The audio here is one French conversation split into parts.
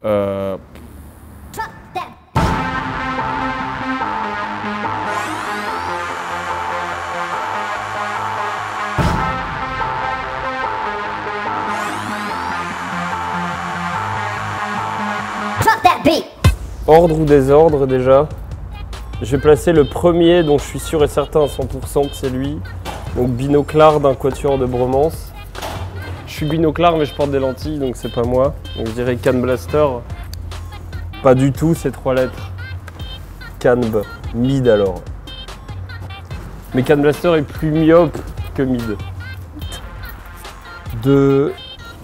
Euh... Ordre ou désordre déjà. Je vais placer le premier dont je suis sûr et certain à 100% que c'est lui. Donc Binoclard d'un quatuor de Bromance. Je suis binoclard mais je porte des lentilles donc c'est pas moi. Donc je dirais Can Blaster. Pas du tout ces 3 lettres. Canb. Mid alors. Mais Can Blaster est plus myope que mid. De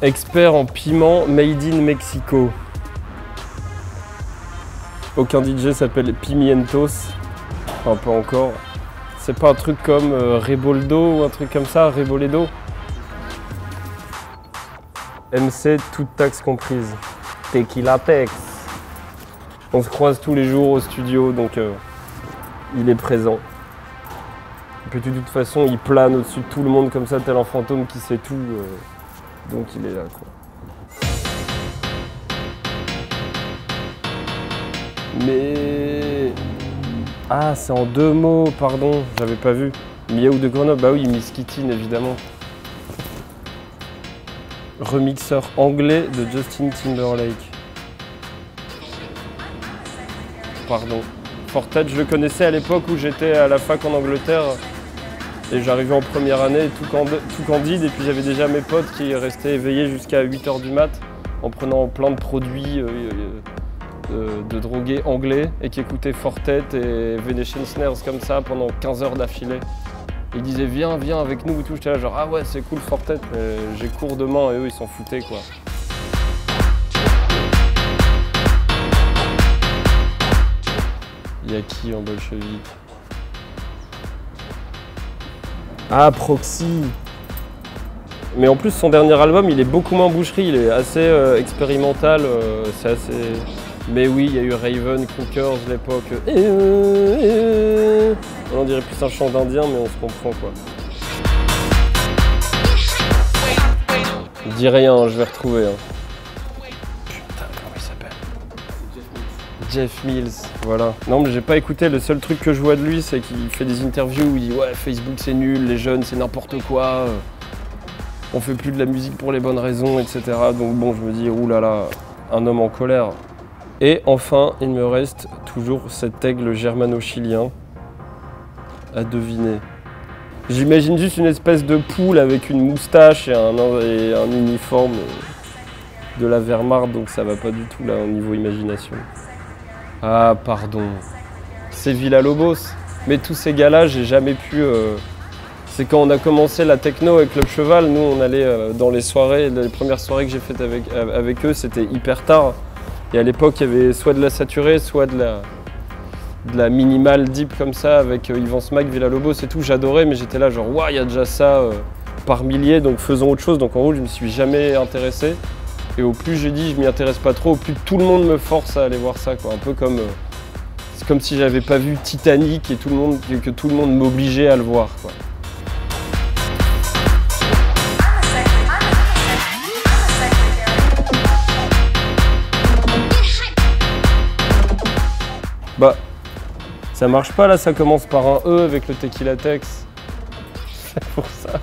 expert en piment made in Mexico. Aucun DJ s'appelle Pimientos. Enfin pas encore. C'est pas un truc comme Reboldo ou un truc comme ça, Reboledo. MC, toute taxe comprise. Tequila Tex. On se croise tous les jours au studio, donc il est présent. Et puis de toute façon, il plane au-dessus de tout le monde comme ça, tel un fantôme qui sait tout. Donc il est là, quoi. Mais... Ah, c'est en 2 mots, pardon, j'avais pas vu. Miaou de Grenoble, bah oui, Miss Kittin, évidemment. Remixeur anglais de Justin Timberlake. Pardon. Fortet, je le connaissais à l'époque où j'étais à la fac en Angleterre. Et j'arrivais en première année, tout candide, et puis j'avais déjà mes potes qui restaient éveillés jusqu'à 8 h du mat en prenant plein de produits de drogués anglais et qui écoutaient Fortet et Venetian Snares comme ça pendant 15 heures d'affilée. Ils disaient viens avec nous et tout, j'étais là genre ah ouais c'est cool Fortet, mais j'ai cours demain et eux ils s'en foutaient quoi. Il y a qui en bolchevique? Ah Proxy. Mais en plus son dernier album il est beaucoup moins boucherie, il est assez expérimental, c'est assez... Mais oui, il y a eu Raven, Crookers, l'époque. On dirait plus un chant d'Indien, mais on se comprend quoi. Je dis rien, je vais retrouver. Hein. Putain, comment il s'appelle? Jeff Mills, voilà. Non, mais j'ai pas écouté. Le seul truc que je vois de lui, c'est qu'il fait des interviews où il dit ouais, Facebook c'est nul, les jeunes c'est n'importe quoi. On fait plus de la musique pour les bonnes raisons, etc. Donc bon, je me dis oulala, un homme en colère. Et enfin, il me reste toujours cet aigle germano-chilien à deviner. J'imagine juste une espèce de poule avec une moustache et un uniforme de la Wehrmacht, donc ça va pas du tout là au niveau imagination. Ah pardon, c'est Villa-Lobos. Mais tous ces gars-là, j'ai jamais pu... C'est quand on a commencé la techno avec Club Cheval, nous on allait dans les soirées, les premières soirées que j'ai faites avec eux, c'était hyper tard. Et à l'époque, il y avait soit de la saturée, soit de la minimale deep comme ça, avec Yvan Smack, Villa-Lobos et tout. J'adorais, mais j'étais là genre, waouh, il y a déjà ça par milliers, donc faisons autre chose. Donc en gros, je me suis jamais intéressé. Et au plus j'ai dit, je m'y intéresse pas trop, au plus tout le monde me force à aller voir ça, quoi. Un peu comme... c'est comme si j'avais pas vu Titanic et que tout le monde m'obligeait à le voir, quoi. Bah, ça marche pas là, ça commence par un E avec le Tequila Tex. C'est pour ça.